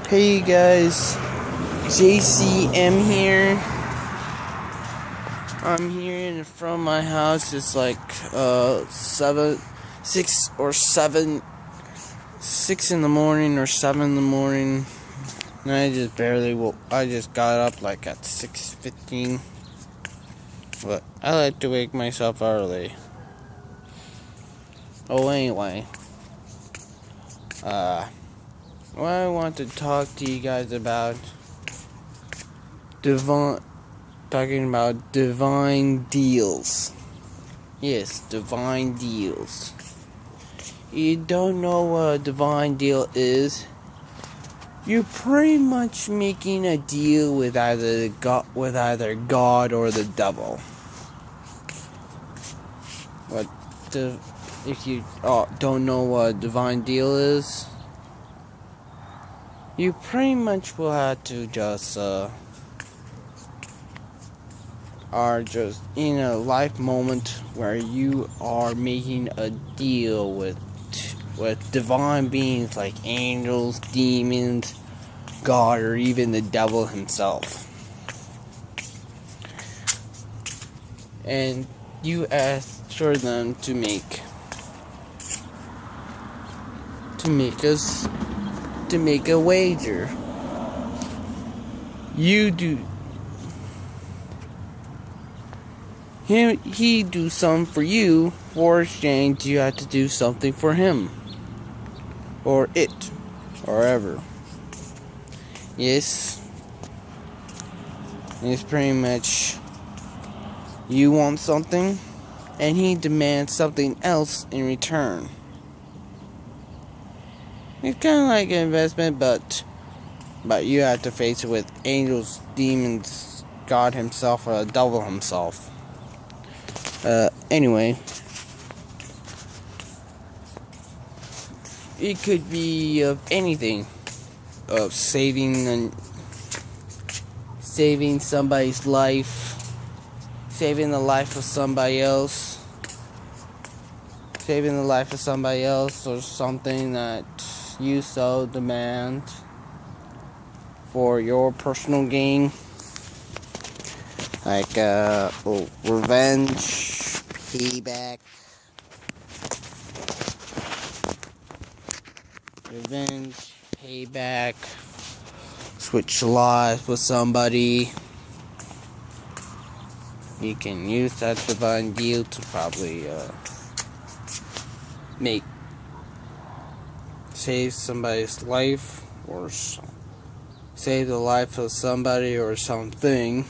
Hey guys, JCM here. I'm here in front of my house. It's like 6 in the morning or 7 in the morning. And I just got up like at 6:15. But I like to wake myself early. Oh, anyway. What I want to talk to you guys about talking about divine deals. Yes, divine deals. You don't know what a divine deal is? You're pretty much making a deal with either God or the devil. If you don't know what a divine deal is, you pretty much will have to are just in a life moment where you are making a deal with divine beings like angels, demons, God, or even the devil himself. And you ask for them to make a wager. You do. He do something for you. For exchange, you have to do something for him, or it, or ever. Yes, it's pretty much you want something, and he demands something else in return. It's kind of like an investment, but you have to face it with angels, demons, God himself, or the devil himself. Anyway, it could be of anything, of saving somebody's life, saving the life of somebody else, or something that you so demand for your personal gain, like revenge, payback, switch lives with somebody. You can use that divine deal to probably save somebody's life, or save the life of somebody or something.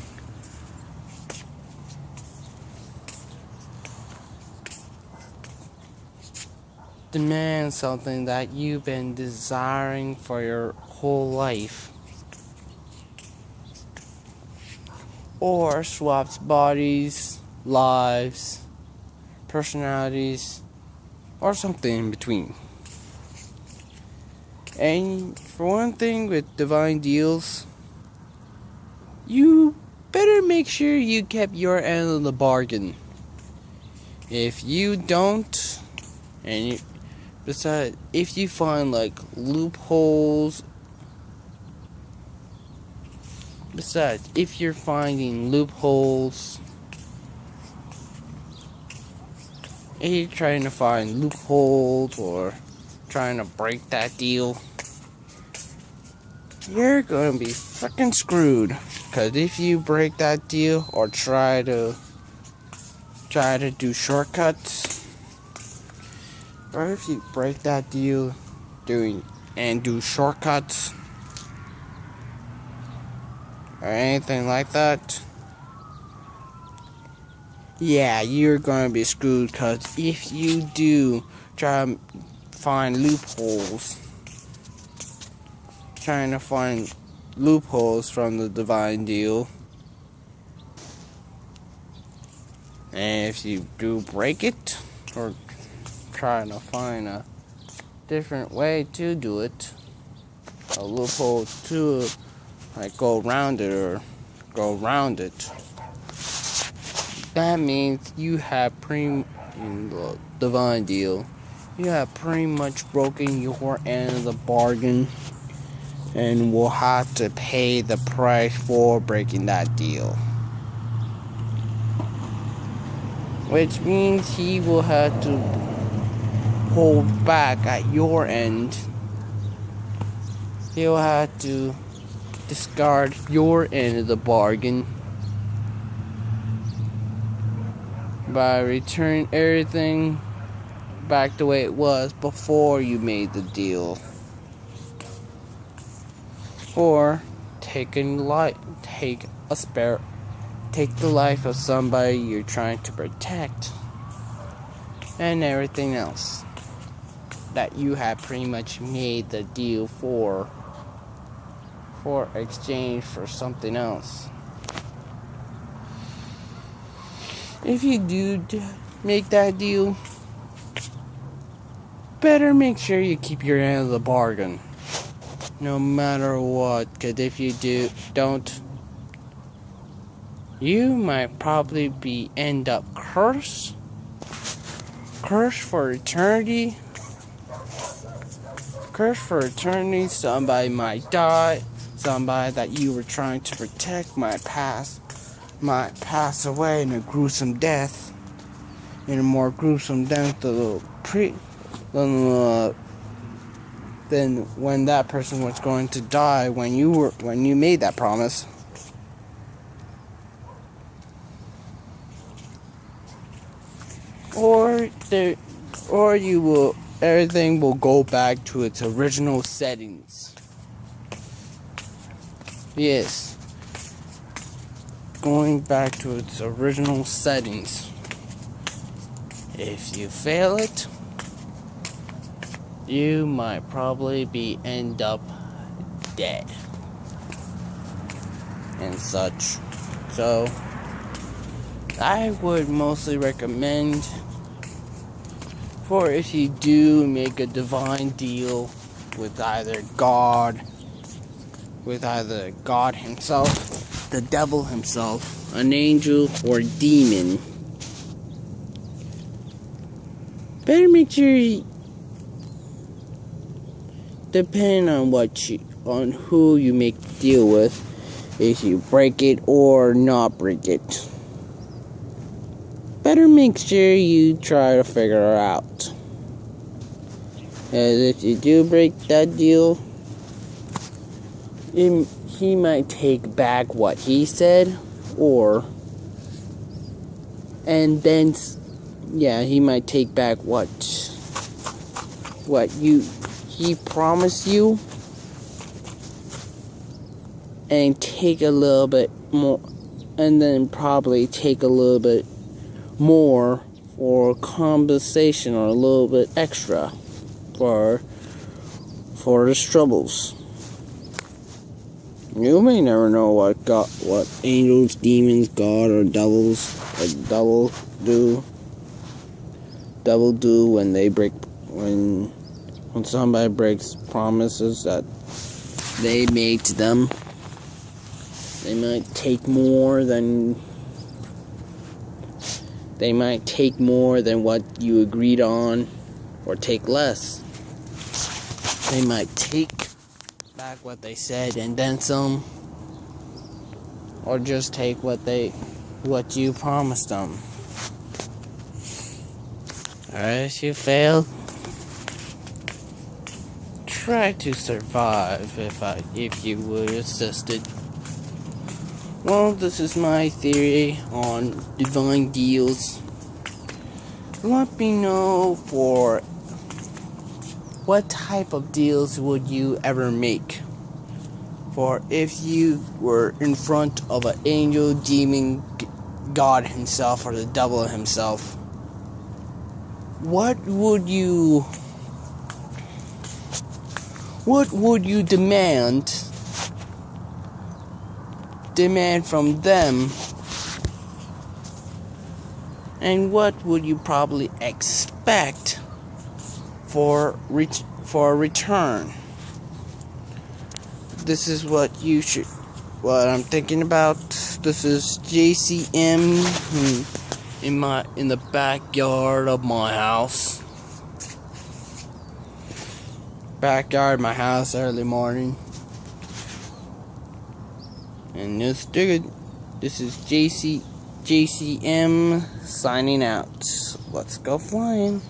Demand something that you've been desiring for your whole life, or swaps bodies, lives, personalities, or something in between. And for one thing with divine deals, you better make sure you kept your end of the bargain. If you don't, besides, if you find if you're finding loopholes, if you're trying to find loopholes or trying to break that deal, you're gonna be freaking screwed. Cause if you break that deal or try to do shortcuts, or if you break that deal do shortcuts or anything like that, yeah, you're gonna be screwed. Cause if you do try to find loopholes, from the divine deal, and if you do break it or trying to find a different way to do it, a loophole to go around it or go around it, that means you have in the divine deal, you have pretty much broken your end of the bargain, and will have to pay the price for breaking that deal. Which means he will have to hold back at your end. He'll have to discard your end of the bargain by returning everything back the way it was before you made the deal. Or take the life of somebody you're trying to protect, and everything else that you have pretty much made the deal for exchange for something else. If you do make that deal, better make sure you keep your end of the bargain, no matter what, because if you don't, you might probably end up cursed for eternity. Somebody might die. Somebody that you were trying to protect might pass away in a gruesome death. In a more gruesome death than when that person was going to die when you made that promise. Or everything will go back to its original settings. Yes. Going back to its original settings. If you fail it, you might probably end up dead and such. So I would mostly recommend, for if you do make a divine deal with either God himself, the devil himself, an angel, or demon, better make sure depending on who you make the deal with, if you break it or not break it, better make sure you try to figure it out. As if you do break that deal, he might take back what he said, he might take back what he promised you, and take a little bit more, and then probably take a little bit more for compensation, or a little bit extra for his troubles. You may never know what angels, demons, God, or devil do when somebody breaks promises that they made to them. They might take more than what you agreed on, or take less. They might take back what they said and then some, or just take what you promised them. If you fail, try to survive if you would assist it. Well, this is my theory on divine deals. Let me know for what type of deals would you ever make. For if you were in front of an angel, demon, God himself, or the devil himself, what would you demand from them, and what would you probably expect for a return? This is what I'm thinking about. This is JCM in the backyard of my house. Backyard of my house, early morning. And this is JCM signing out. Let's go flying.